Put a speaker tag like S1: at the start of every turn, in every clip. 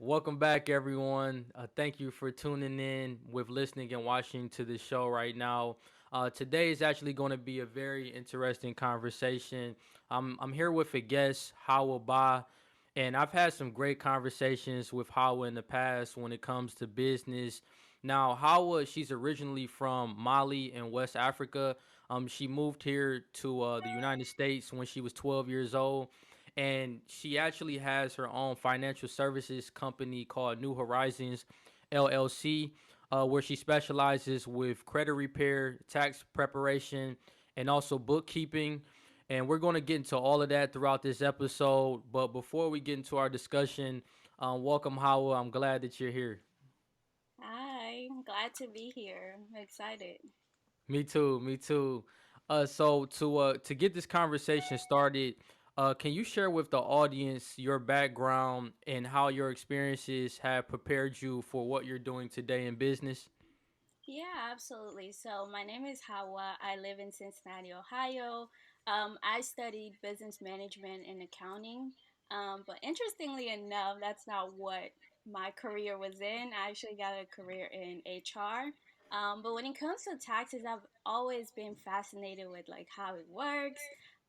S1: Welcome back, everyone. Thank you for tuning in with listening and watching to the show right now. Today is actually going to be a very interesting conversation. I'm here with a guest, Hawa Bah, and I've had some great conversations with Hawa in the past when it comes to business. Now, Hawa, she's originally from Mali in West Africa. She moved here to the United States when she was 12 years old, and she actually has her own financial services company called New Horizons LLC, where she specializes with credit repair, tax preparation, and also bookkeeping. And we're going to get into all of that throughout this episode. But before we get into our discussion, welcome, Howell. I'm glad that you're here.
S2: Hi, I'm glad to be here. I'm excited.
S1: Me too. Me too. So to get this conversation started, can you share with the audience your background and how your experiences have prepared you for what you're doing today in business?
S2: Yeah, absolutely. So, my name is Hawa. I live in Cincinnati, Ohio. I studied business management and accounting. But interestingly enough, that's not what my career was in. I actually got a career in HR. But when it comes to taxes, I've always been fascinated with like how it works.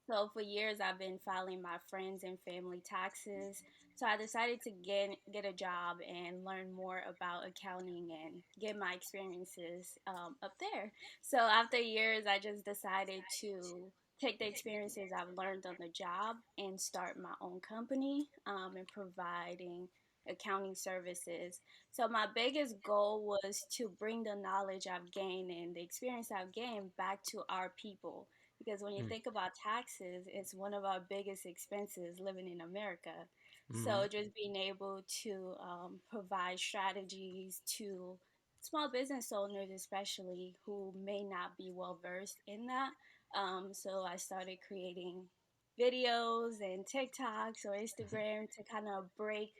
S2: So for years, I've been filing my friends and family taxes. So I decided to get a job and learn more about accounting and get my experiences up there. So after years, I just decided to take the experiences I've learned on the job and start my own company and providing accounting services. So my biggest goal was to bring the knowledge I've gained and the experience I've gained back to our people. Because when you think about taxes, it's one of our biggest expenses living in America.
S1: Mm-hmm.
S2: So just being able to provide strategies to small business owners, especially who may not be well versed in that. So I started creating videos and TikToks or Instagram to kind of break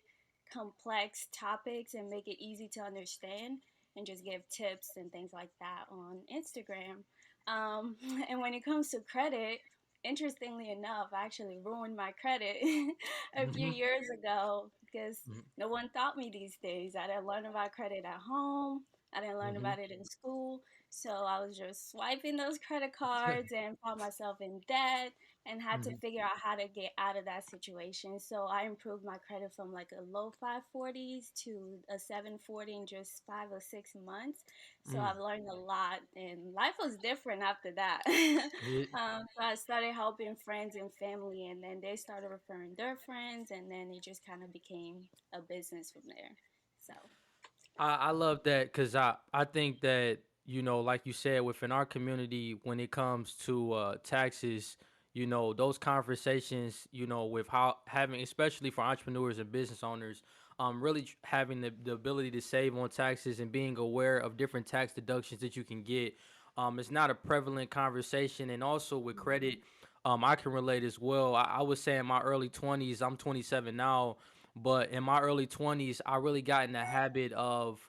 S2: complex topics and make it easy to understand and just give tips and things like that on Instagram. And when it comes to credit, interestingly enough, I actually ruined my credit a few
S1: Mm-hmm.
S2: years ago because no one taught me these things. I didn't learn about credit at home. I didn't learn
S1: Mm-hmm.
S2: about it in school. So I was just swiping those credit cards and found myself in debt and had to
S1: Mm-hmm.
S2: figure out how to get out of that situation. So I improved my credit from like a low 540s to a 740 in just 5 or 6 months. So I've learned a lot, and life was different after that. So I started helping friends and family, and then they started referring their friends, and then it just kind of became a business from there. So.
S1: I love that because I think that, like you said, within our community, when it comes to taxes, those conversations, with how having, especially for entrepreneurs and business owners, really having the ability to save on taxes and being aware of different tax deductions that you can get. It's not a prevalent conversation. And also with credit, I can relate as well. I would say in my early 20s, I'm 27 now, but in my early 20s, I really got in the habit of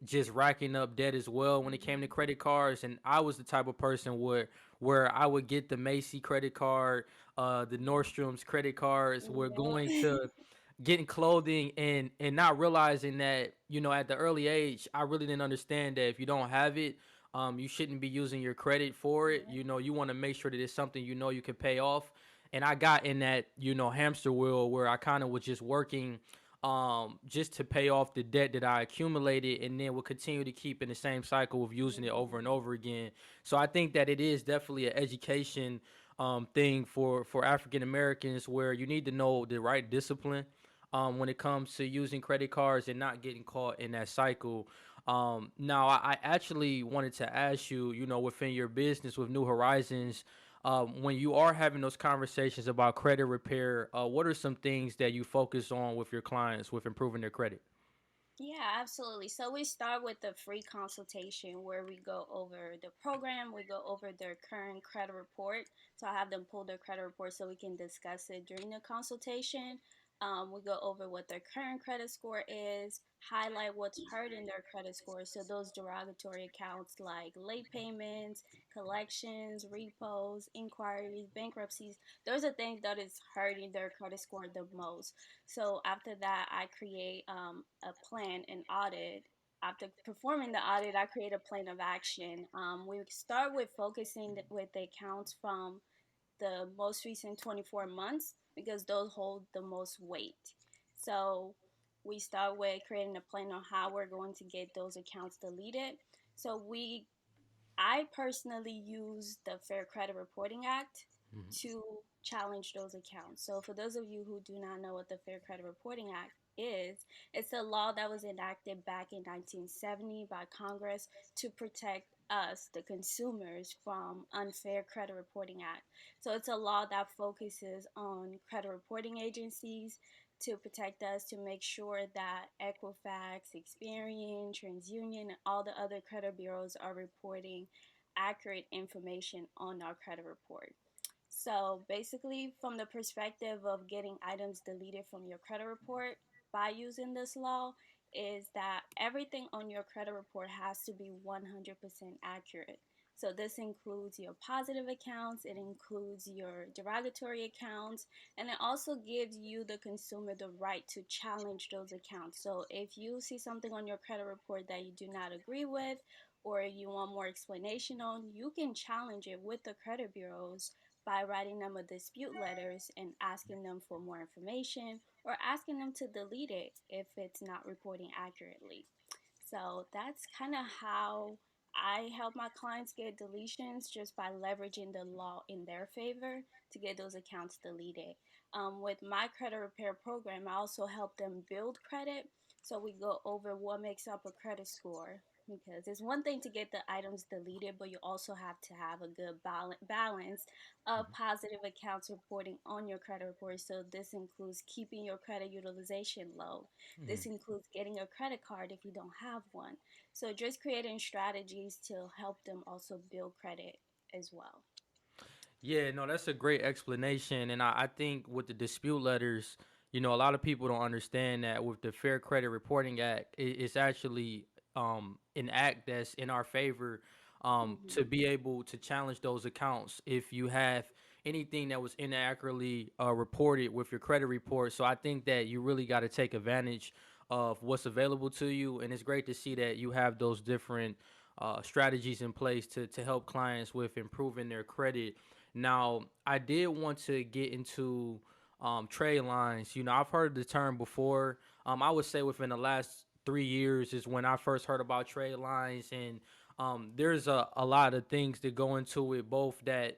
S1: just racking up debt as well when it came to credit cards. And I was the type of person where I would get the Macy credit card, the Nordstrom's credit cards. We're going
S2: Yeah.
S1: to getting clothing and not realizing that, at the early age, I really didn't understand that if you don't have it, you shouldn't be using your credit for it. You want to make sure that it's something you can pay off. And I got in that, hamster wheel where I kind of was just working just to pay off the debt that I accumulated, and then will continue to keep in the same cycle of using it over and over again. So I think that it is definitely an education thing for African Americans, where you need to know the right discipline when it comes to using credit cards and not getting caught in that cycle. Now, I actually wanted to ask you, within your business with New Horizons, when you are having those conversations about credit repair, what are some things that you focus on with your clients with improving their credit?
S2: Yeah, absolutely. So we start with the free consultation where we go over the program, we go over their current credit report. So I have them pull their credit report so we can discuss it during the consultation. We go over what their current credit score is, highlight what's hurting their credit score. So those derogatory accounts like late payments, collections, repos, inquiries, bankruptcies, those are things that is hurting their credit score the most. So after that, I create a plan, an audit. After performing the audit, I create a plan of action. We start with focusing with the accounts from the most recent 24 months because those hold the most weight. So we start with creating a plan on how we're going to get those accounts deleted. So I personally use the Fair Credit Reporting Act to challenge those accounts. So, for those of you who do not know what the Fair Credit Reporting Act is, it's a law that was enacted back in 1970 by Congress to protect us, the consumers, from unfair credit reporting act. So it's a law that focuses on credit reporting agencies to protect us, to make sure that Equifax, Experian, TransUnion, and all the other credit bureaus are reporting accurate information on our credit report. So basically, from the perspective of getting items deleted from your credit report by using this law, is that everything on your credit report has to be 100% accurate. So this includes your positive accounts, it includes your derogatory accounts, and it also gives you, the consumer, the right to challenge those accounts. So if you see something on your credit report that you do not agree with, or you want more explanation on, you can challenge it with the credit bureaus by writing them a dispute letters and asking them for more information, or asking them to delete it if it's not reporting accurately. So that's kind of how I help my clients get deletions, just by leveraging the law in their favor to get those accounts deleted. With my credit repair program, I also help them build credit. So we go over what makes up a credit score, because it's one thing to get the items deleted, but you also have to have a good balance of positive accounts reporting on your credit report. So this includes keeping your credit utilization low. This includes getting a credit card if you don't have one. So just creating strategies to help them also build credit as well.
S1: Yeah, no, that's a great explanation. And I think with the dispute letters, a lot of people don't understand that with the Fair Credit Reporting Act, it's actually an act that's in our favor, to
S2: Hmm.
S1: be able to challenge those accounts if you have anything that was inaccurately reported with your credit report. So I think that you really got to take advantage of what's available to you. And it's great to see that you have those different strategies in place to help clients with improving their credit. Now, I did want to get into trade lines. I've heard the term before. I would say within the last 3 years is when I first heard about trade lines, and there's a lot of things that go into it, both that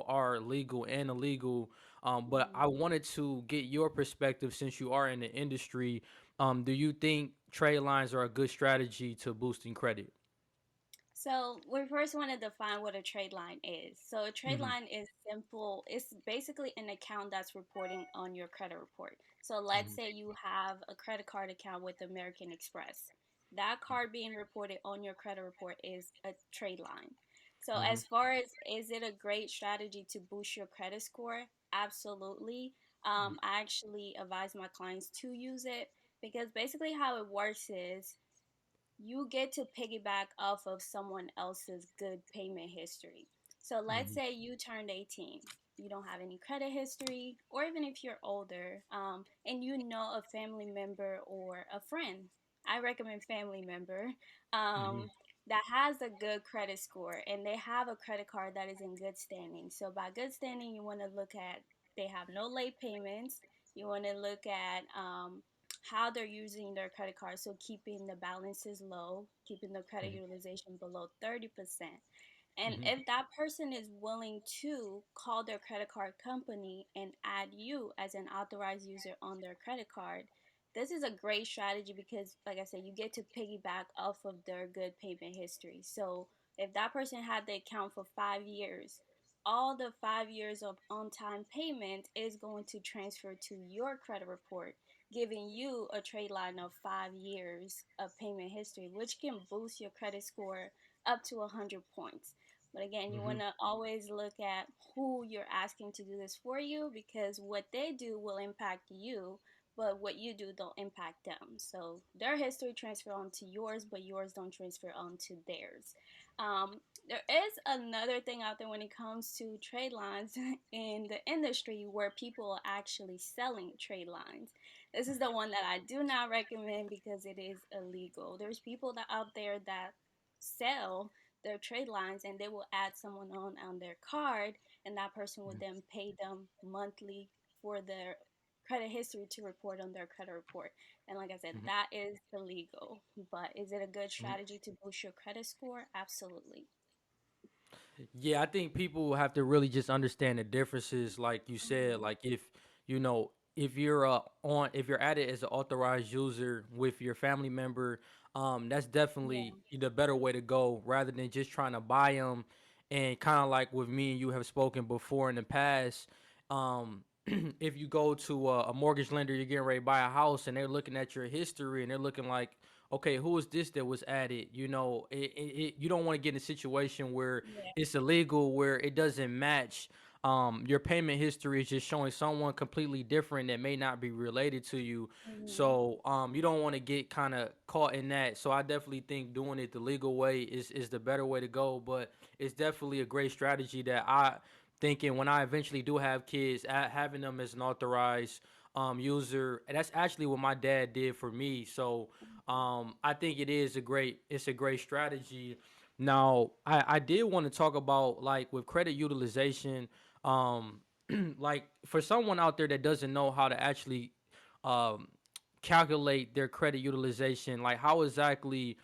S1: are legal and illegal. But
S2: Hmm.
S1: I wanted to get your perspective since you are in the industry. Do you think trade lines are a good strategy to boosting credit?
S2: So we first want to define what a trade line is. So a trade
S1: Hmm.
S2: line is simple. It's basically an account that's reporting on your credit report. So let's say you have a credit card account with American Express. That card being reported on your credit report is a trade line. So
S1: Hmm.
S2: as far as, is it a great strategy to boost your credit score? Absolutely. I actually advise my clients to use it, because basically how it works is you get to piggyback off of someone else's good payment history. So let's
S1: Hmm.
S2: say you turned 18, you don't have any credit history, or even if you're older, and you know a family member or a friend, I recommend family member,
S1: Hmm.
S2: that has a good credit score and they have a credit card that is in good standing. So by good standing, you want to look at, they have no late payments. You want to look at how they're using their credit card. So keeping the balances low, keeping the credit utilization below 30%. And
S1: Hmm.
S2: if that person is willing to call their credit card company and add you as an authorized user on their credit card, this is a great strategy because, like I said, you get to piggyback off of their good payment history. So if that person had the account for 5 years, all the 5 years of on time payment is going to transfer to your credit report, giving you a trade line of 5 years of payment history, which can boost your credit score up to 100 points. But again, you want
S1: Hmm.
S2: to always look at who you're asking to do this for you, because what they do will impact you, but what you do don't impact them. So their history transfer onto yours, but yours don't transfer onto theirs. There is another thing out there when it comes to trade lines in the industry where people are actually selling trade lines. This is the one that I do not recommend because it is illegal. There's people that out there that sell their trade lines and they will add someone on their card, and that person would then pay them monthly for their credit history to report on their credit report. And like I said,
S1: Mhm.
S2: that is illegal. But is it a good
S1: Mhm.
S2: strategy to boost your credit score? Absolutely.
S1: Yeah, I think people have to really just understand the differences, like you said.
S2: Mhm.
S1: Like if you know if you're if you're at it as an authorized user with your family member, that's
S2: Yeah.
S1: definitely the better way to go rather than just trying to buy them. And kind of like with me and you have spoken before in the past, if you go to a mortgage lender, you're getting ready to buy a house, and they're looking at your history and they're looking like, okay, who is this that was added? You don't want to get in a situation where
S2: Yeah.
S1: it's illegal, where it doesn't match. Your payment history is just showing someone completely different that may not be related to you.
S2: Mhm.
S1: So you don't want to get kind of caught in that. So I definitely think doing it the legal way is the better way to go. But it's definitely a great strategy that I thinking when I eventually do have kids, having them as an authorized user. And that's actually what my dad did for me. So I think it's a great strategy. Now, I did want to talk about like with credit utilization, um, like for someone out there that doesn't know how to actually um, calculate their credit utilization, like how exactly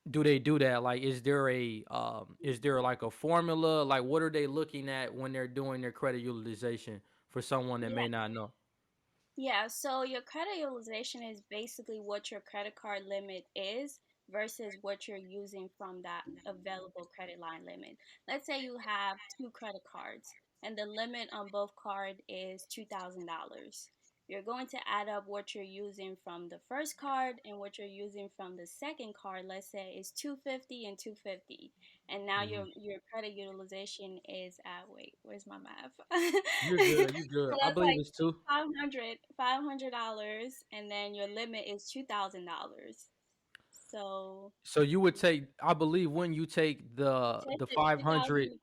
S1: do they do that? Like, is there like a formula? Like, what are they looking at when they're doing their credit utilization for someone that
S2: Yeah.
S1: may not know?
S2: Yeah, so your credit utilization is basically what your credit card limit is versus what you're using from that available credit line limit. Let's say you have two credit cards and the limit on both card is $2,000. You're going to add up what you're using from the first card and what you're using from the second card. Let's say it's 250 and 250. And now
S1: Hmm.
S2: your credit utilization is at, wait, where's my math?
S1: You're good. You're good.
S2: So
S1: I
S2: that's
S1: believe
S2: like
S1: it's two.
S2: $500, and then your limit is $2,000. So
S1: So you would take, I believe, when you take
S2: take
S1: the
S2: the
S1: 500,
S2: $2,000.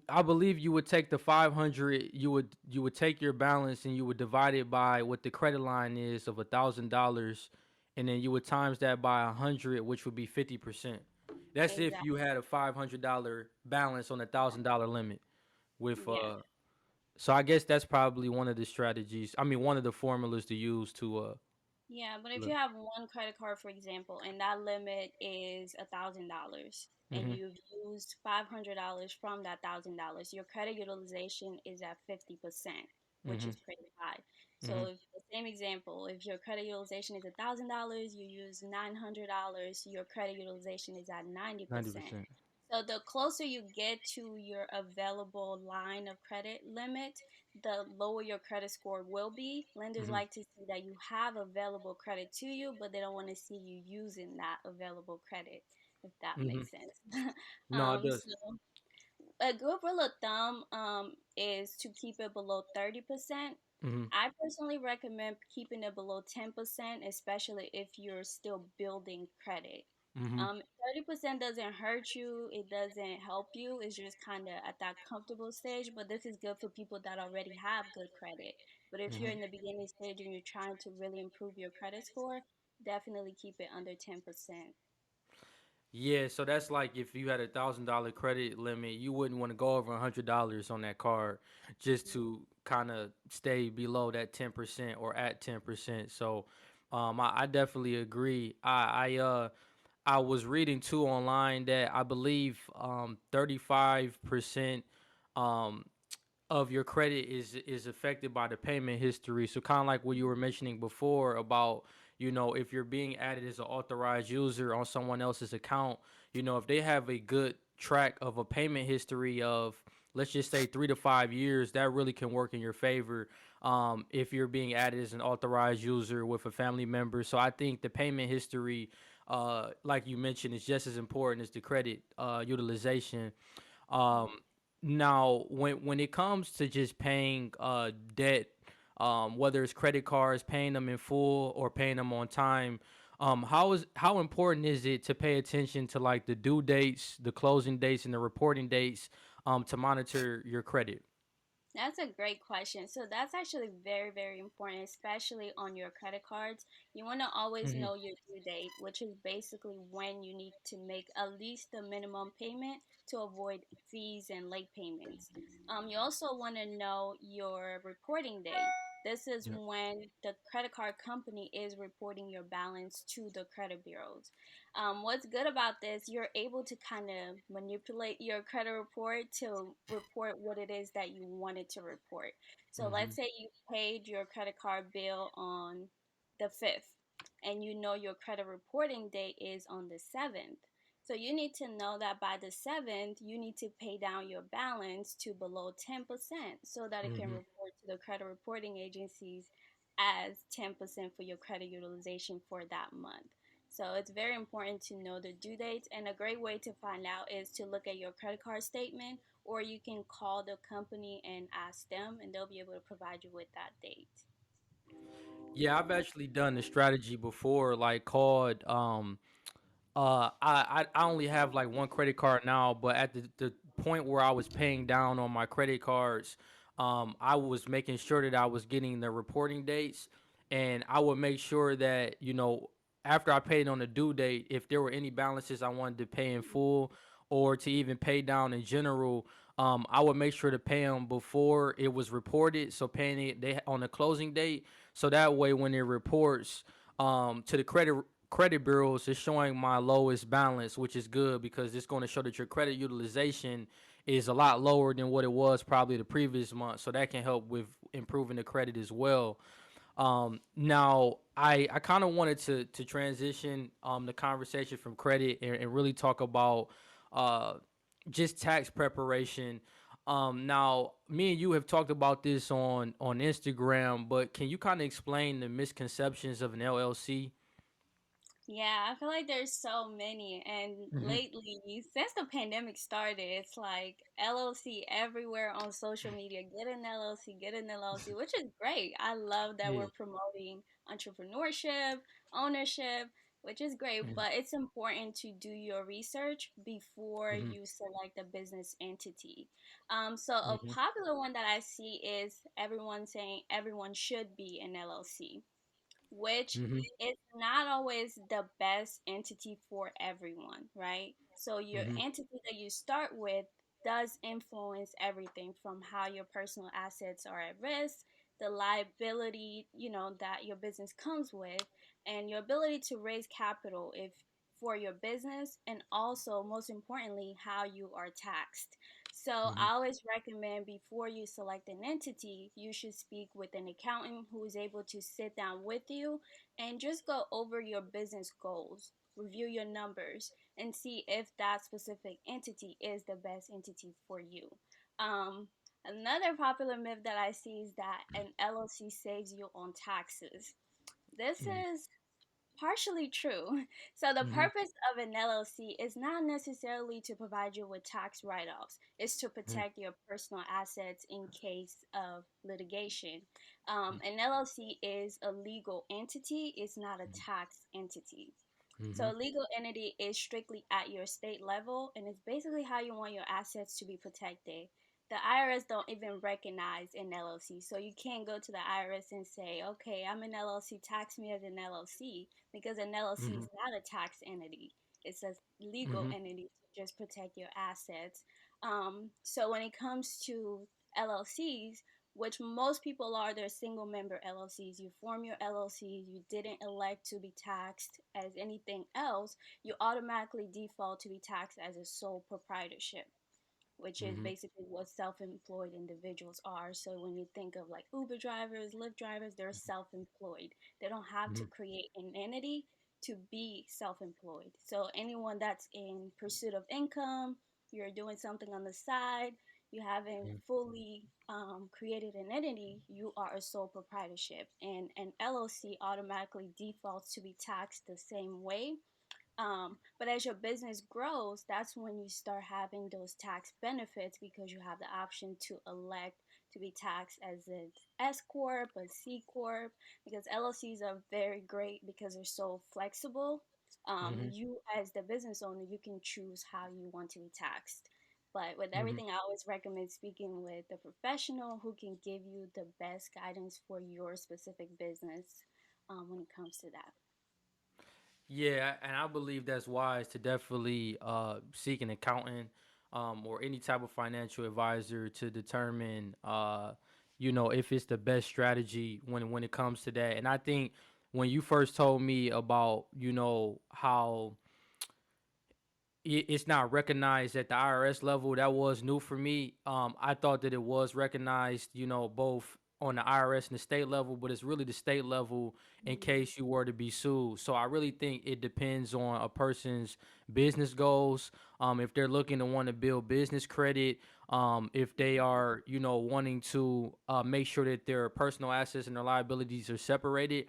S1: I believe you would take the 500. You would take your balance and you would divide it by what the credit line is of $1,000, and then you would times that by 100, which would be 50%. That's if you
S2: Exactly.
S1: had a $500 balance on $1,000 limit. With
S2: Yeah.
S1: so I guess that's probably one of the strategies. I mean, one of the formulas to use to
S2: Yeah, but if you
S1: look.
S2: have one credit card, for example, and that limit is $1,000, and
S1: Mhm.
S2: you've used $500 from that $1,000, your credit utilization is at 50%, which
S1: Mhm.
S2: is pretty high. So,
S1: Mhm.
S2: if the same example, if your credit utilization is $1,000, you use $900, your credit utilization is at 90%.
S1: 90%.
S2: So the closer you get to your available line of credit limit, the lower your credit score will be. Lenders
S1: Mhm.
S2: like to see that you have available credit to you, but they don't want to see you using that available credit, if that
S1: Mhm.
S2: makes sense.
S1: No, it does.
S2: So a good rule of thumb is to keep it below 30%.
S1: Mhm.
S2: I personally recommend keeping it below 10%, especially if you're still building credit.
S1: Mhm.
S2: 30% doesn't hurt you, it doesn't help you, it's just kind of at that comfortable stage. But this is good for people that already have good credit. But if you're
S1: Mhm.
S2: in the beginning stage and you're trying to really improve your credit score, definitely keep it under 10%.
S1: Yeah, so that's like if you had $1,000 credit limit, you wouldn't want to go over $100 on that card just to kind of stay below that 10% or at 10%. So, I definitely agree. I was reading too online that I believe 35% um of your credit is affected by the payment history. So kind of like what you were mentioning before about, if you're being added as an authorized user on someone else's account, if they have a good track of a payment history of, let's just say, 3 to 5 years, that really can work in your favor. If you're being added as an authorized user with a family member. So I think the payment history, like you mentioned, is just as important as the credit utilization. um, Now when it comes to just paying debt, whether it's credit cards, paying them in full or paying them on time. How important is it to pay attention to like the due dates, the closing dates, and the reporting dates to monitor your credit?
S2: That's a great question. So that's actually very, very important, especially on your credit cards. You want to always
S1: Hmm.
S2: know your due date, which is basically when you need to make at least the minimum payment to avoid fees and late payments. You also want to know your reporting date. This is
S1: Yeah.
S2: when the credit card company is reporting your balance to the credit bureaus. What's good about this, you're able to kind of manipulate your credit report to report what it is that you wanted to report. So
S1: Hmm.
S2: let's say you paid your credit card bill on the 5th, and you know your credit reporting date is on the 7th. So you need to know that by the 7th, you need to pay down your balance to below 10% so that it can
S1: Hmm.
S2: report to the credit reporting agencies as 10% for your credit utilization for that month. So it's very important to know the due dates, and a great way to find out is to look at your credit card statement, or you can call the company and ask them, and they'll be able to provide you with that date.
S1: Yeah, I've actually done the strategy before, like called I only have like one credit card now, but at the point where I was paying down on my credit cards, I was making sure that I was getting the reporting dates, and I would make sure that after I paid on the due date, if there were any balances I wanted to pay in full or to even pay down in general, I would make sure to pay them before it was reported. So paying it they on the closing date, so that way when it reports to the credit bureaus is showing my lowest balance, which is good because it's going to show that your credit utilization is a lot lower than what it was probably the previous month. So that can help with improving the credit as well. Now I kind of wanted to transition the conversation from credit and really talk about uh just tax preparation. Now me and you have talked about this on Instagram, but can you kind of explain the misconceptions of an LLC?
S2: Yeah, I feel like there's so many. And
S1: Hmm.
S2: lately, since the pandemic started, it's like LLC everywhere on social media. Get an LLC, get an LLC, which is great. I love that
S1: Yeah.
S2: we're promoting entrepreneurship, ownership, which is great.
S1: Mhm.
S2: But it's important to do your research before
S1: Mhm.
S2: you select a business entity. So a
S1: Mhm.
S2: popular one that I see is everyone saying everyone should be an LLC, which
S1: Mhm.
S2: is not always the best entity for everyone, right? So your
S1: Mhm.
S2: entity that you start with does influence everything from how your personal assets are at risk, the liability, that your business comes with, and your ability to raise capital if for your business, and also most importantly how you are taxed. So
S1: Mhm.
S2: I always recommend before you select an entity, you should speak with an accountant who is able to sit down with you and just go over your business goals, review your numbers, and see if that specific entity is the best entity for you. Um, Another popular myth that I see is that an LLC saves you on taxes. This
S1: Mhm.
S2: is partially true. So, the
S1: Mhm.
S2: purpose of an LLC is not necessarily to provide you with tax write offs, it's to
S1: Mhm.
S2: protect your personal assets in case of litigation. An LLC is a legal entity, it's not a tax entity. So,
S1: Mhm.
S2: a legal entity is strictly at your state level, and it's basically how you want your assets to be protected. The IRS don't even recognize an LLC, so you can't go to the IRS and say, "Okay, I'm an LLC, tax me as an LLC," because an LLC
S1: Mhm.
S2: is not a tax entity; it's a legal
S1: Mhm.
S2: entity to just protect your assets. So when it comes to LLCs, which most people are, they're single member LLCs. You form your LLC, you didn't elect to be taxed as anything else, you automatically default to be taxed as a sole proprietorship, which is
S1: Mhm.
S2: basically what self-employed individuals are. So when you think of like Uber drivers, Lyft drivers, they're self-employed. They don't have to
S1: Mhm.
S2: create an entity to be self-employed. So anyone that's in pursuit of income, you're doing something on the side, you haven't
S1: Mhm.
S2: fully created an entity, you are a sole proprietorship, and an LLC automatically defaults to be taxed the same way. But as your business grows, that's when you start having those tax benefits because you have the option to elect to be taxed as an S corp, a C corp, because LLCs are very great because they're so flexible.
S1: Hmm.
S2: You as the business owner, you can choose how you want to be taxed. But with
S1: Hmm.
S2: everything, I always recommend speaking with a professional who can give you the best guidance for your specific business when it comes to that.
S1: Yeah, and I believe that's wise to definitely seek an accountant or any type of financial advisor to determine, if it's the best strategy when it comes to that. And I think when you first told me about, how it's not recognized at the IRS level. That was new for me. I thought that it was recognized, both on the IRS and the state level, but it's really the state level in
S2: Mm,
S1: case you were to be sued. So I really think it depends on a person's business goals. If they're looking to want to build business credit, if they are, wanting to make sure that their personal assets and their liabilities are separated.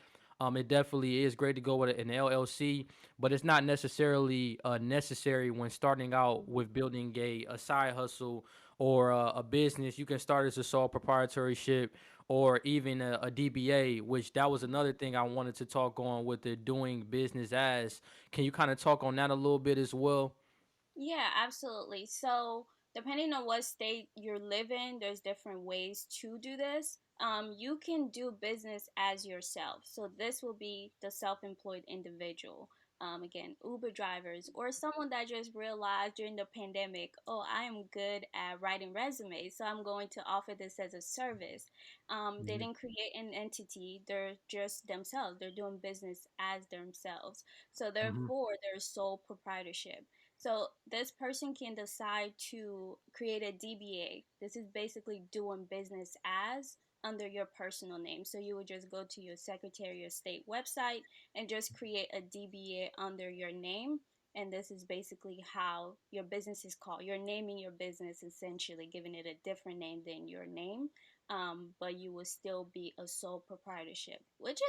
S1: It definitely is great to go with an LLC, but it's not necessarily necessary when starting out with building a side hustle or a business. You can start as a sole proprietorship or even a DBA, which that was another thing I wanted to talk on with the doing business as. Can you kind of talk on that a little bit as well?
S2: Yeah, absolutely. So, depending on what state you're living, there's different ways to do this. You can do business as yourself. So, this will be the self employed individual. Again, Uber drivers or someone that just realized during the pandemic, oh, I am good at writing resumes, so I'm going to offer this as a service. They
S1: Hmm.
S2: didn't create an entity, they're just themselves, they're doing business as themselves. So,
S1: Hmm.
S2: therefore, there's sole proprietorship. So this person can decide to create a DBA. This is basically doing business as under your personal name. So you would just go to your Secretary of State website and just create a DBA under your name. And this is basically how your business is called. You're naming your business, essentially giving it a different name than your name, but you will still be a sole proprietorship, which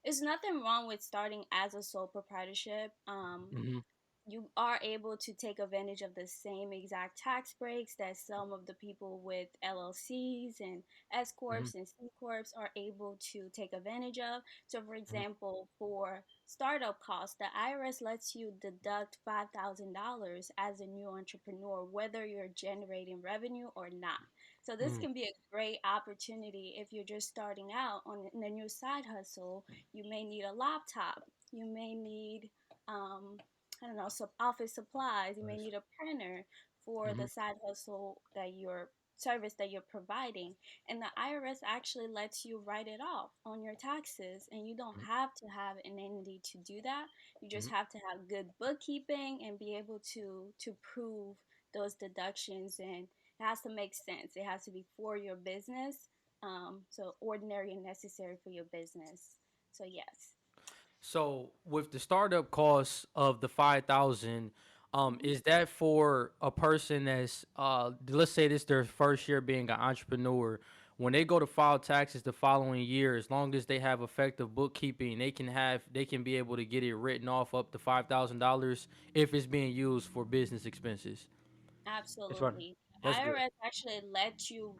S2: is nothing wrong with starting as a sole proprietorship.
S1: Hmm.
S2: You are able to take advantage of the same exact tax breaks that some of the people with LLCs and S corps
S1: Hmm.
S2: and C corps are able to take advantage of. So, for
S1: Hmm.
S2: example, for startup costs, the IRS lets you deduct $5,000 as a new entrepreneur, whether you're generating revenue or not. So, this
S1: Hmm.
S2: can be a great opportunity if you're just starting out on a new side hustle. You may need a laptop. You may need um, I don't know, office supplies. You may
S1: Nice.
S2: need a printer for
S1: Hmm.
S2: the side hustle that you're service that you're providing. And the IRS actually lets you write it off on your taxes. And you don't have to have an entity to do that. You just
S1: Hmm.
S2: have to have good bookkeeping and be able to prove those deductions. And it has to make sense. It has to be for your business. So ordinary and necessary for your business. So yes.
S1: So with the startup cost of the 5,000,
S2: Mhm.
S1: is that for a person that's let's say this their first year being an entrepreneur? When they go to file taxes the following year, as long as they have effective bookkeeping, they can be able to get it written off up to $5,000 if it's being used for business expenses. That's right.
S2: Absolutely.
S1: That's good.
S2: IRS actually lets you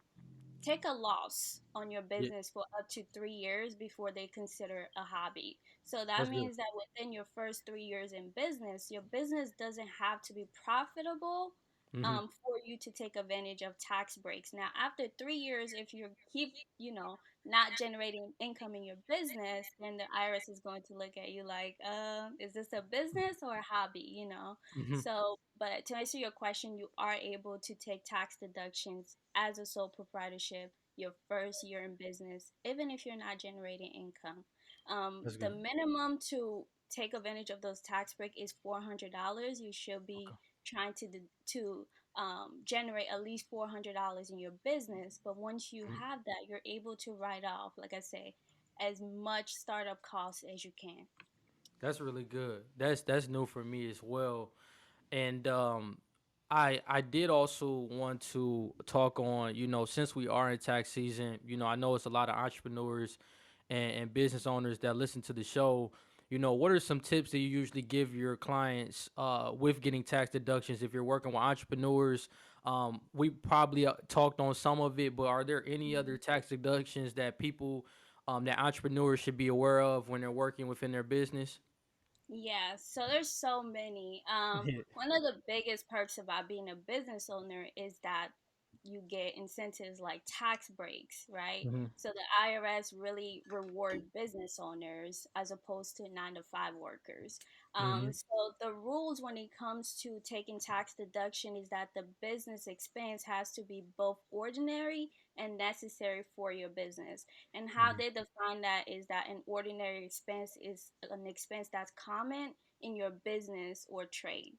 S2: take a loss on your
S1: Yeah,
S2: business for up to 3 years before they consider a hobby. So that
S1: that's good.
S2: means that within your first 3 years in business, your business doesn't have to be profitable
S1: Hmm.
S2: for you to take advantage of tax breaks. Now, after 3 years, if you keep, not generating income in your business, then the IRS is going to look at you like, is this a business or a hobby?
S1: Hmm.
S2: So, but to answer your question, you are able to take tax deductions as a sole proprietorship your first year in business, even if you're not generating income.
S1: That's
S2: The
S1: good.
S2: minimum to take advantage of those tax break is $400. You should be
S1: Okay.
S2: trying to generate at least $400 in your business. But once you
S1: Mhm.
S2: have that, you're able to write off, like I say, as much startup costs as you can.
S1: That's really good. That's new for me as well. And I did also want to talk on, since we are in tax season, I know it's a lot of entrepreneurs and business owners that listen to the show. What are some tips that you usually give your clients with getting tax deductions if you're working with entrepreneurs? We probably talked on some of it, but are there any other tax deductions that people, that entrepreneurs should be aware of when they're working within their business?
S2: Yeah, so there's so many. One of the biggest perks about being a business owner is that you get incentives like tax breaks, right?
S1: Mm-hmm.
S2: So the IRS really reward business owners as opposed to 9 to 5 workers.
S1: Mm-hmm.
S2: So the rules when it comes to taking tax deduction is that the business expense has to be both ordinary and necessary for your business. And how
S1: Mm-hmm.
S2: they define that is that an ordinary expense is an expense that's common in your business or trade.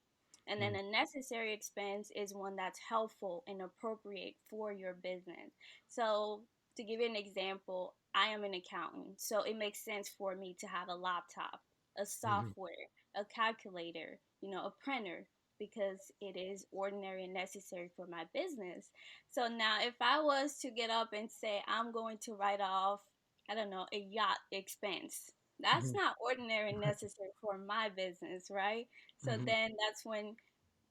S2: And then a necessary expense is one that's helpful and appropriate for your business. So, to give you an example, I am an accountant, so it makes sense for me to have a laptop, a
S1: Mm-hmm.
S2: software, a calculator, a printer, because it is ordinary and necessary for my business. So now, if I was to get up and say I'm going to write off, I don't know, a yacht expense, that's
S1: Mm-hmm.
S2: not ordinary and necessary for my business, right? So
S1: Mm-hmm.
S2: then that's when,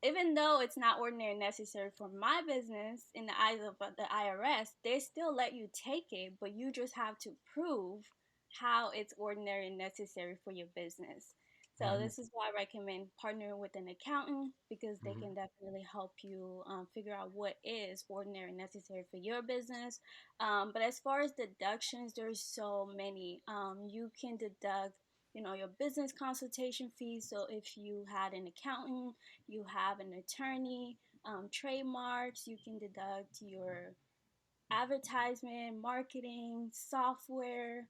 S2: even though it's not ordinary and necessary for my business in the eyes of the IRS, they still let you take it, but you just have to prove how it's ordinary and necessary for your business. So
S1: Mm-hmm.
S2: this is why I recommend partnering with an accountant because they
S1: Mm-hmm.
S2: can definitely help you figure out what is ordinary and necessary for your business. But as far as deductions, there's so many. You can deduct, your business consultation fees. So if you had an accountant, you have an attorney, trademarks, you can deduct your advertisement, marketing, software,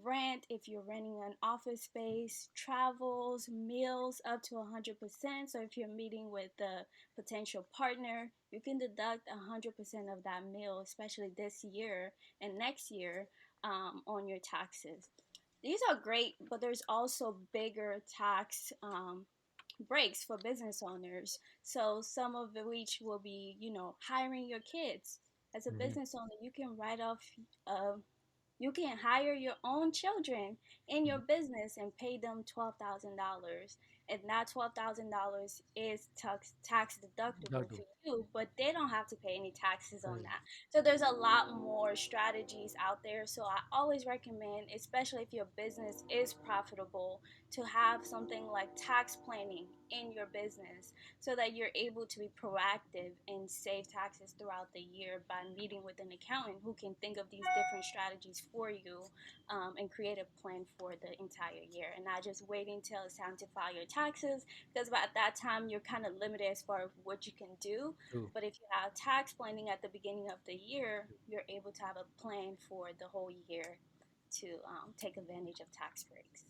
S2: rent if you're renting an office space, travels, meals up to 100%. So if you're meeting with a potential partner, you can deduct 100% of that meal, especially this year and next year, on your taxes. These are great, but there's also bigger tax breaks for business owners. So some of the which will be, hiring your kids. As a
S1: Mm-hmm.
S2: business owner, you can write off uh, you can hire your own children in your business and pay them $12,000. And that $12,000 is tax deductible to
S1: Deductible.
S2: you, but they don't have to pay any taxes on
S1: Crazy.
S2: that. So there's a lot more strategies out there. So I always recommend, especially if your business is profitable, to have something like tax planning in your business so that you're able to be proactive and save taxes throughout the year by meeting with an accountant who can think of these different strategies for you, and create a plan for the entire year and not just waiting until it's time to file your taxes, because by that time you're kind of limited as far as what you can do.
S1: True.
S2: But if you have tax planning at the beginning of the year, you're able to have a plan for the whole year to take advantage of tax breaks.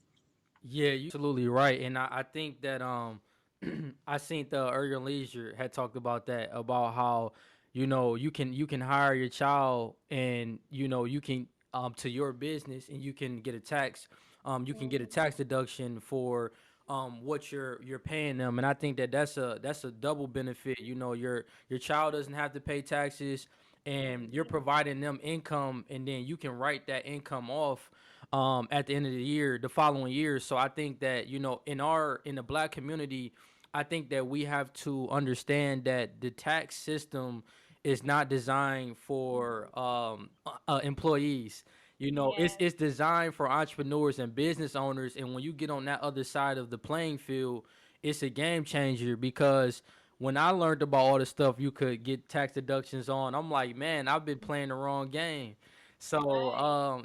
S1: Yeah, you absolutely right, and I think that I seen the Urban Leisure had talked about that, about how you can hire your child, and you can, to your business, and you can get a tax, you can get a
S2: Mhm.
S1: tax deduction for what you're paying them. And I think that that's a double benefit. Your child doesn't have to pay taxes, and you're providing them income, and then you can write that income off at the end of the year, the following year. So I think that, in the black community, I think that we have to understand that the tax system is not designed for employees. It's
S2: Yeah.
S1: it's designed for entrepreneurs and business owners. And when you get on that other side of the playing field, it's a game changer, because when I learned about all the stuff you could get tax deductions on, I'm like, man, I've been playing the wrong game. So,
S2: Right.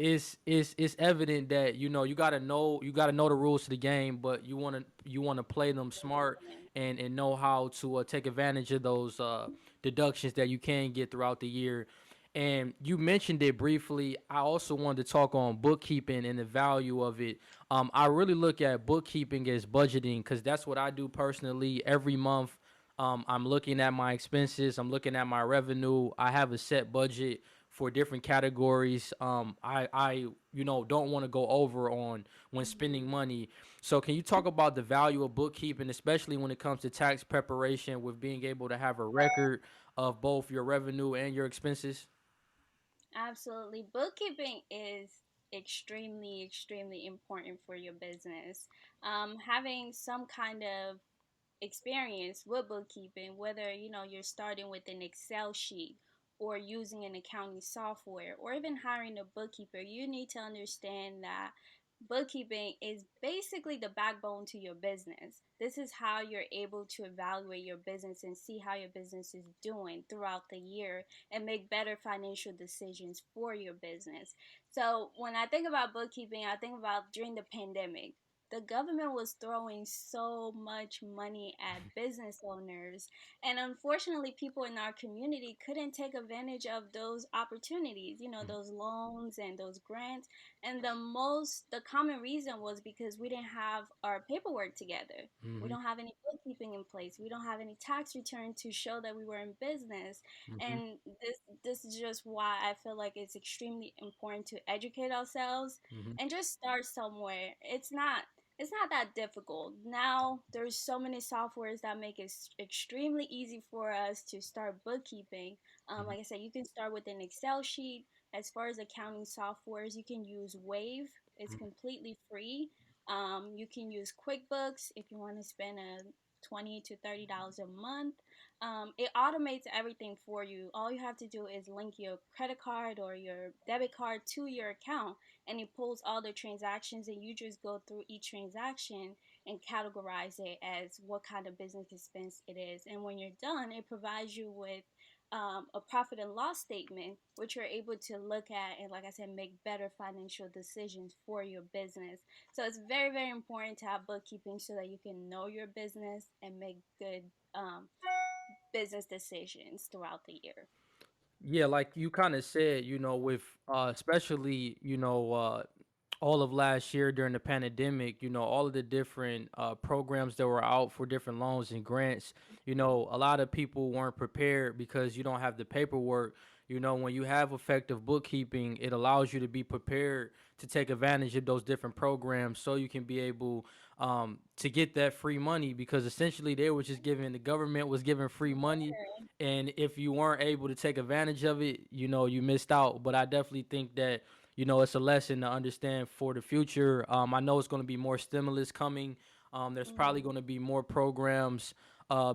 S1: it's evident that you gotta know the rules to the game, but you wanna play them smart, and know how to take advantage of those deductions that you can get throughout the year. And you mentioned it briefly. I also wanted to talk on bookkeeping and the value of it. I really look at bookkeeping as budgeting, because that's what I do personally every month. I'm looking at my expenses. I'm looking at my revenue. I have a set budget for different categories. I don't want to go over on when spending
S2: Mhm.
S1: money. So can you talk about the value of bookkeeping, especially when it comes to tax preparation, with being able to have a record of both your revenue and your expenses?
S2: Absolutely. Bookkeeping is extremely, extremely important for your business. Having some kind of experience with bookkeeping, whether you're starting with an Excel sheet or using an accounting software or even hiring a bookkeeper, you need to understand that bookkeeping is basically the backbone to your business. This is how you're able to evaluate your business and see how your business is doing throughout the year and make better financial decisions for your business. So, when I think about bookkeeping, I think about during the pandemic. The government was throwing so much money at business owners, and unfortunately, people in our community couldn't take advantage of those opportunities, those loans and those grants. And the common reason was because we didn't have our paperwork together. We
S1: Mm-hmm.
S2: don't have any bookkeeping in place. We don't have any tax return to show that we were in business.
S1: Mm-hmm.
S2: And this is just why I feel like it's extremely important to educate ourselves
S1: Mm-hmm.
S2: and just start somewhere. It's not that difficult. Now there's so many softwares that make it extremely easy for us to start bookkeeping.
S1: Mm-hmm.
S2: Like I said, you can start with an Excel sheet. As far as accounting softwares, you can use Wave. It's completely free. You can use QuickBooks if you want to spend a $20 to $30 a month. It automates everything for you. All you have to do is link your credit card or your debit card to your account, and it pulls all the transactions, and you just go through each transaction and categorize it as what kind of business expense it is. And when you're done, it provides you with a profit and loss statement, which you're able to look at and, like I said, make better financial decisions for your business. So it's very, very important to have bookkeeping so that you can know your business and make good business decisions throughout the year.
S1: Yeah, like you kind of said, with especially, all of last year during the pandemic, all of the different programs that were out for different loans and grants, a lot of people weren't prepared because you don't have the paperwork. When you have effective bookkeeping, it allows you to be prepared to take advantage of those different programs so you can be able to get that free money because essentially they were just giving, the government was giving free money, and if you weren't able to take advantage of it, you missed out. But I definitely think that it's a lesson to understand for the future. I know it's going to be more stimulus coming. There's probably
S2: Mm-hmm.
S1: going to be more programs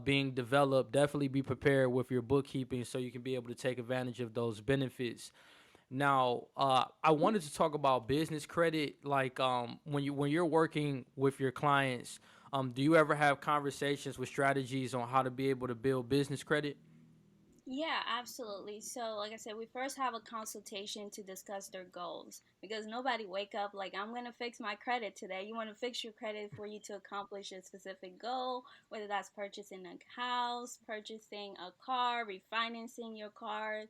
S1: being developed. Definitely be prepared with your bookkeeping so you can be able to take advantage of those benefits. Now, I wanted to talk about business credit. Like, when you're working with your clients, do you ever have conversations with strategies on how to be able to build business credit?
S2: Yeah, absolutely. So, like I said, we first have a consultation to discuss their goals because nobody wake up like I'm going to fix my credit today. You want to fix your credit for you to accomplish a specific goal, whether that's purchasing a house, purchasing a car, refinancing your car,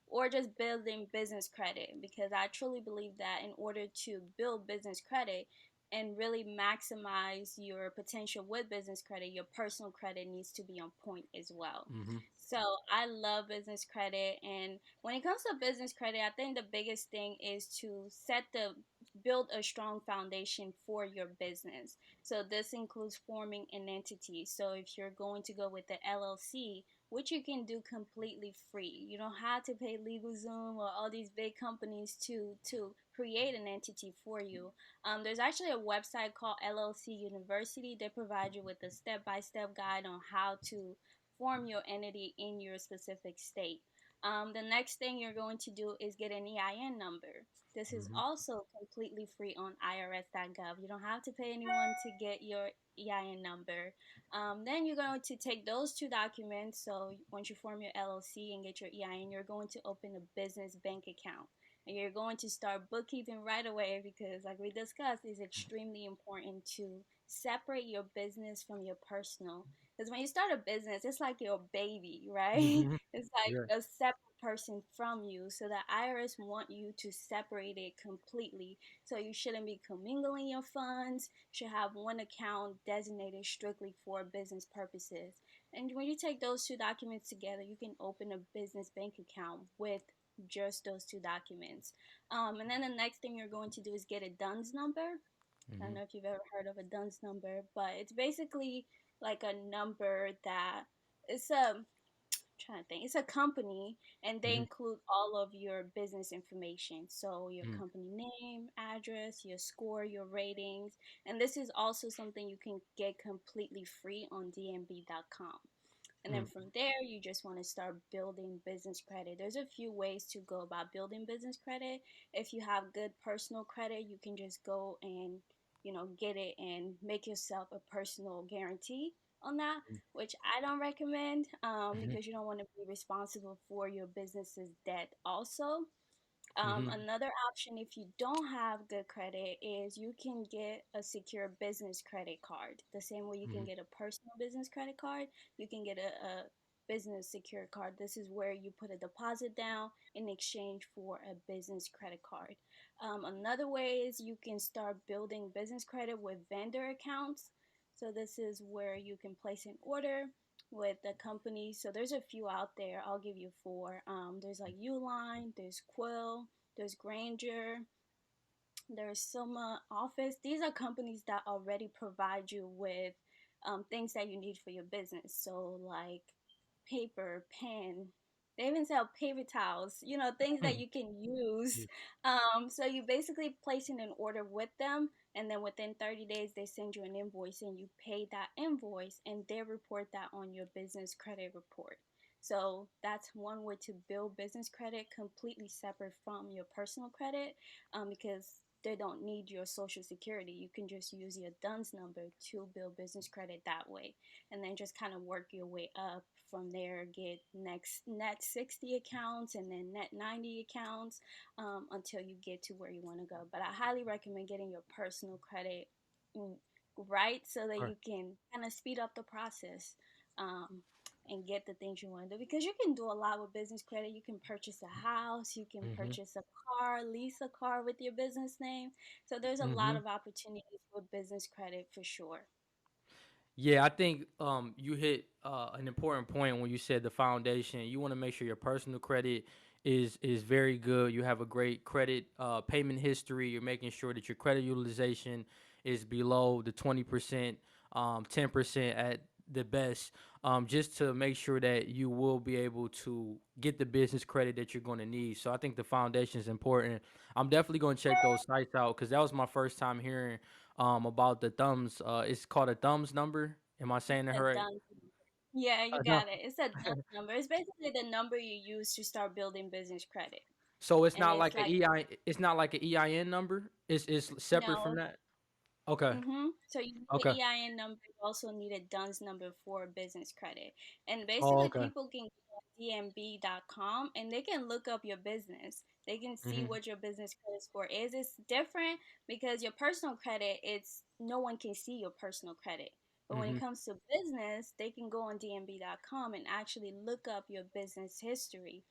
S2: or just building business credit. Because I truly believe that in order to build business credit, and really maximize your potential with business credit, your personal credit needs to be on point as well.
S1: Mm-hmm.
S2: So I love business credit, and when it comes to business credit, I think the biggest thing is to build a strong foundation for your business. So this includes forming an entity. So if you're going to go with the LLC, which you can do completely free, you don't have to pay LegalZoom or all these big companies to create an entity for you. There's actually a website called LLC University. They provide you with a step-by-step guide on how to form your entity in your specific state. The next thing you're going to do is get an EIN number. This is
S1: Mm-hmm.
S2: also completely free on irs.gov. You don't have to pay anyone to get your EIN number. Then you're going to take those two documents. So once you form your LLC and get your EIN, you're going to open a business bank account. And you're going to start bookkeeping right away because, like we discussed, it's extremely important to separate your business from your personal. Because when you start a business, it's like your baby, right?
S1: Mm-hmm.
S2: It's like
S1: Yeah.
S2: a separate person from you. So the IRS want you to separate it completely. So you shouldn't be commingling your funds. You should have one account designated strictly for business purposes. And when you take those two documents together, you can open a business bank account with just those two documents. And then the next thing you're going to do is get a DUNS number. I don't
S1: Mm-hmm.
S2: know if you've ever heard of a DUNS number, but it's basically like a number that it's a trying to think. It's a company, and they
S1: Mm-hmm.
S2: include all of your business information. So your
S1: Mm-hmm.
S2: company name, address, your score, your ratings, and this is also something you can get completely free on dnb.com. And then from there, you just want to start building business credit. There's a few ways to go about building business credit. If you have good personal credit, you can just go and, get it and make yourself a personal guarantee on that, which I don't recommend,
S1: Mm-hmm.
S2: because you don't want to be responsible for your business's debt also.
S1: Mm-hmm.
S2: Another option, if you don't have good credit, is you can get a secure business credit card. The same way you can
S1: Mm-hmm.
S2: get a personal business credit card, you can get a business secure card. This is where you put a deposit down in exchange for a business credit card. Another way is you can start building business credit with vendor accounts. So, this is where you can place an order with the company. So there's a few out there. I'll give you four. There's like Uline, there's Quill, there's Granger, there's Soma Office. These are companies that already provide you with things that you need for your business. So, like paper, pen. They even sell paper towels, things that you can use.
S1: Yeah.
S2: So you basically placing an order with them, and then within 30 days, they send you an invoice, and you pay that invoice, and they report that on your business credit report. So that's one way to build business credit completely separate from your personal credit, because they don't need your social security. You can just use your DUNS number to build business credit that way, and then just kind of work your way up from there. Get next net 60 accounts and then net 90 accounts, until you get to where you want to go. But I highly recommend getting your personal credit mm, right, so that
S1: Right.
S2: you can kind of speed up the process. And get the things you want to do, because you can do a lot with business credit. You can purchase a house, you can
S1: Mm-hmm.
S2: purchase a car, lease a car with your business name. So there's a lot
S1: Mm-hmm.
S2: of opportunities with business credit for sure.
S1: Yeah, I think you hit an important point when you said the foundation. You want to make sure your personal credit is very good. You have a great credit payment history. You're making sure that your credit utilization is below the 20%, 10% at the best, just to make sure that you will be able to get the business credit that you're going to need. So I think the foundation is important. I'm definitely going to check those sites out because that was my first time hearing about the thumbs. It's called a thumbs number. Am I saying that
S2: A
S1: right?
S2: DUNS. Yeah, you
S1: No.
S2: got it. It's a DUNS number. It's basically the number you use to start building business credit.
S1: So it's
S2: And
S1: not
S2: it's
S1: like a
S2: like,
S1: EI. It's not like an EIN number. It's separate from
S2: no.
S1: that. Okay.
S2: So you need
S1: Okay.
S2: an EIN number. You also need a DUNS number for business credit. And
S1: Oh,
S2: basically,
S1: okay.
S2: people can go on dnb.com and they can look up your business. They can see
S1: Mhm.
S2: what your business credit score is. It's different because your personal credit, it's no one can see your personal credit. But when it
S1: Mhm.
S2: comes to business, they can go on dnb.com and actually look up your business history,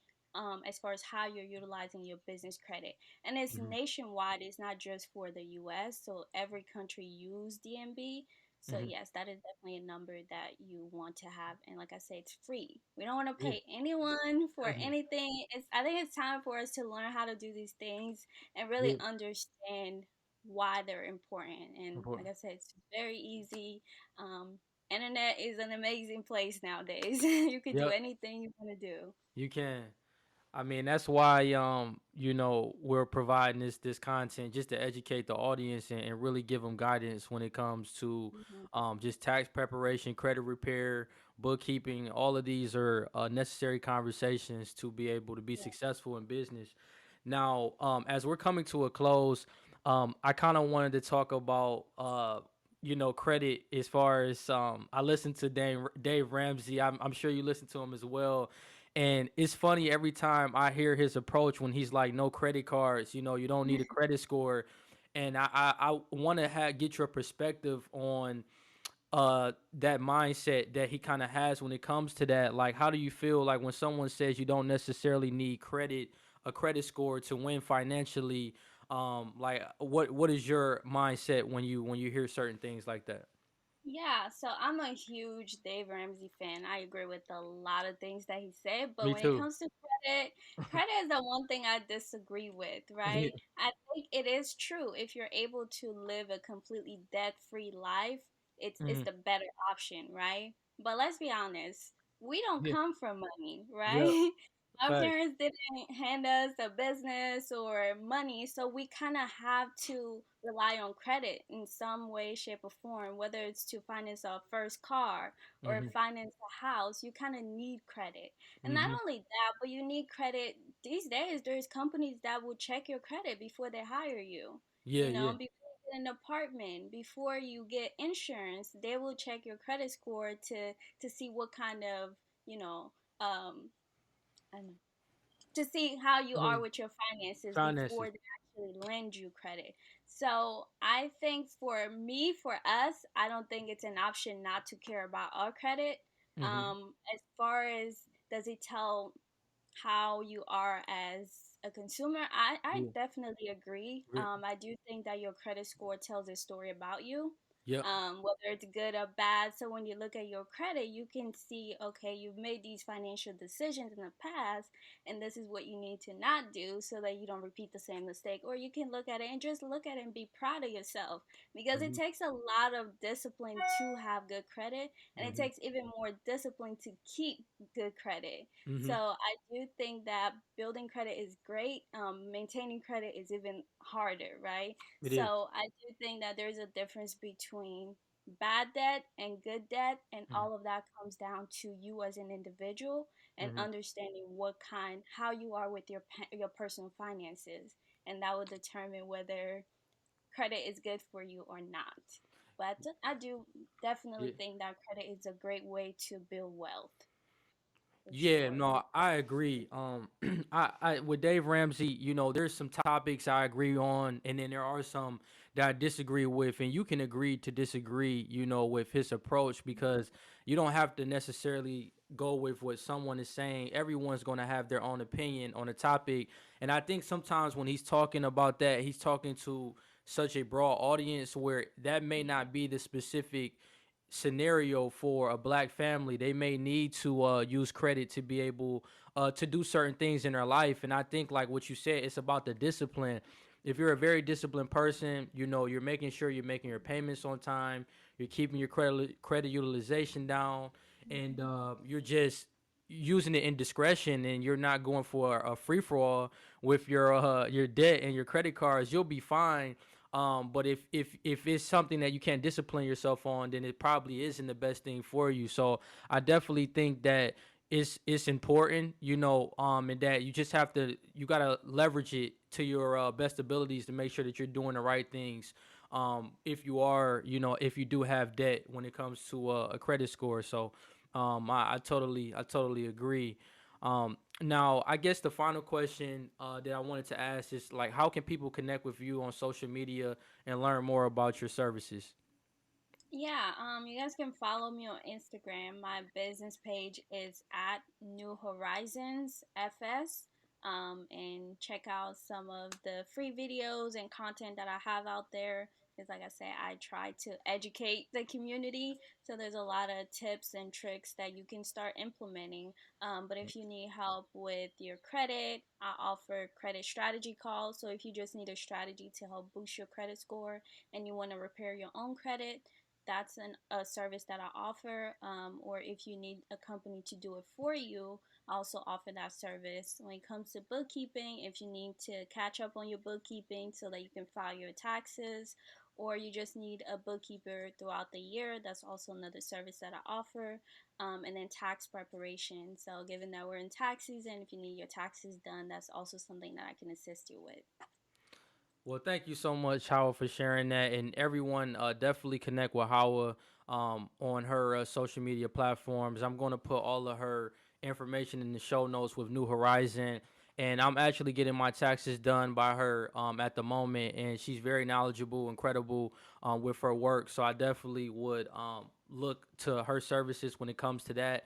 S2: as far as how you're utilizing your business credit. And it's
S1: Mhm.
S2: nationwide. It's not just for the US. So every country use DMB. So
S1: Mhm.
S2: yes, that is definitely a number that you want to have. And like I say, it's free. We don't want to
S1: Yeah.
S2: pay anyone for anything. I think it's time for us to learn how to do these things and really
S1: Yeah.
S2: understand why they're important. And like
S1: Important.
S2: I said, it's very easy. Um, Internet is an amazing place nowadays. You could do
S1: Yep.
S2: anything you want to do.
S1: You can. I mean, that's why we're providing this content just to educate the audience and really give them guidance when it comes to
S2: Mhm.
S1: just tax preparation, credit repair, bookkeeping. All of these are necessary conversations to be able to be
S2: Yeah.
S1: successful in business. Now, as we're coming to a close, I kind of wanted to talk about credit as far as I listened to Dave Ramsey. I'm sure you listen to him as well, and it's funny every time I hear his approach when he's like, no credit cards, you don't need a credit score. And I want to get your perspective on that mindset that he kind of has when it comes to that. Like, how do you feel like when someone says you don't necessarily need a credit score to win financially? Like what is your mindset when you hear certain things like that?
S2: Yeah, so I'm a huge Dave Ramsey fan. I agree with a lot of things that he said, but
S1: Me
S2: when it
S1: too.
S2: comes to credit is the one thing I disagree with,
S1: Yeah.
S2: right? I think it is true. If you're able to live a completely debt-free life, it's
S1: Hmm.
S2: the better option, right? But let's be honest. we don't
S1: Yeah.
S2: come from money,
S1: Yep.
S2: right? Our
S1: Fact.
S2: parents didn't hand us a business or money, so we kind of have to rely on credit in some way, shape, or form, whether it's to finance our first car or
S1: Mhm.
S2: finance a house. You kind of need credit. And not
S1: Mhm.
S2: only that, but you need credit. These days, there's companies that will check your credit before they hire you.
S1: Yeah. Yeah.
S2: Before you get an apartment, before you get insurance, they will check your credit score to see what kind of, you know, um, I don't know, to see how you are
S1: Mhm.
S2: with your finances before
S1: Finances.
S2: they actually lend you credit. So I think for me, for us, I don't think it's an option not to care about our credit.
S1: Mhm.
S2: As far as does it tell how you are as a consumer, I
S1: Yeah.
S2: definitely agree.
S1: Re-
S2: I do think that your credit score tells a story about you,
S1: Yep.
S2: whether it's good or bad. So when you look at your credit, you can see, okay, you've made these financial decisions in the past, and this is what you need to not do so that you don't repeat the same mistake. Or you can look at it and just look at it and be proud of yourself, because it
S1: Mhm.
S2: takes a lot of discipline to have good credit, and it
S1: Mhm.
S2: takes even more discipline to keep good credit. So
S1: Mhm.
S2: I do think that building credit is great. Maintaining credit is even harder, right?
S1: It is.
S2: So I do think that there's a difference between bad debt and good debt, and
S1: Mhm.
S2: all of that comes down to you as an individual and
S1: Mhm.
S2: understanding how you are with your personal finances, and that will determine whether credit is good for you or not. But I do
S1: Yeah.
S2: definitely think that credit is a great way to build wealth, for
S1: Yeah,
S2: sure.
S1: no, I agree. I with Dave Ramsey, there's some topics I agree on, and then there are some that I disagree with, and you can agree to disagree, with his approach because you don't have to necessarily go with what someone is saying. Everyone's going to have their own opinion on a topic, and I think sometimes when he's talking about that, he's talking to such a broad audience where that may not be the specific scenario for a black family. They may need to use credit to be able to do certain things in their life. And I think, like what you said, it's about the discipline. If you're a very disciplined person, you're making sure you're making your payments on time, you're keeping your credit utilization down, and you're just using it in discretion, and you're not going for a free for all with your debt and your credit cards, you'll be fine. But if it's something that you can't discipline yourself on, then it probably isn't the best thing for you. So I definitely think that it's important, and that you just have to you gotta leverage it to your best abilities to make sure that you're doing the right things. If you are, if you do have debt when it comes to a credit score. So, I totally agree. Now, I guess the final question that I wanted to ask is like, how can people connect with you on social media and learn more about your services?
S2: Yeah, you guys can follow me on Instagram. My business page is at New Horizons FS. And check out some of the free videos and content that I have out there. Because, like I said, I try to educate the community. So, there's a lot of tips and tricks that you can start implementing. But if you need help with your credit, I offer credit strategy calls. So, if you just need a strategy to help boost your credit score and you want to repair your own credit, that's a service that I offer. Or if you need a company to do it for you, I also offer that service. When it comes to bookkeeping, if you need to catch up on your bookkeeping so that you can file your taxes, or you just need a bookkeeper throughout the year, that's also another service that I offer. And then tax preparation. So, given that we're in tax season, if you need your taxes done, that's also something that I can assist you with.
S1: Well, thank you so much, Howard, for sharing that. And everyone, definitely connect with Howard on her social media platforms. I'm going to put all of her information in the show notes with New Horizon. And I'm actually getting my taxes done by her at the moment. And she's very knowledgeable, incredible with her work. So I definitely would look to her services when it comes to that.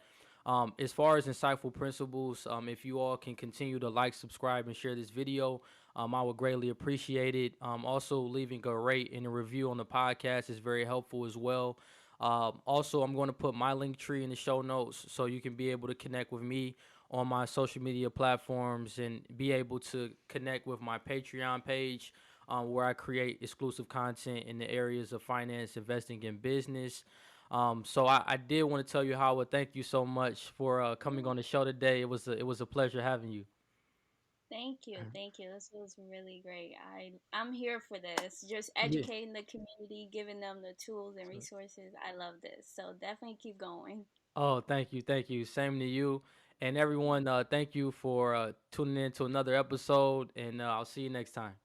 S1: As far as insightful principles, if you all can continue to like, subscribe, and share this video, I would greatly appreciate it. Also, leaving a rate and a review on the podcast is very helpful as well. Also, I'm going to put my link tree in the show notes so you can be able to connect with me on my social media platforms and be able to connect with my Patreon page where I create exclusive content in the areas of finance, investing, and business. So I did want to tell you, Howard, thank you so much for coming on the show today. It was a pleasure having you.
S2: Thank you, thank you. This was really great. I'm here for this. Just
S1: Yeah.
S2: educating the community, giving them the tools and resources. I love this. So definitely keep going.
S1: Oh, thank you, thank you. Same to you, and everyone. Thank you for tuning in to another episode, and I'll see you next time.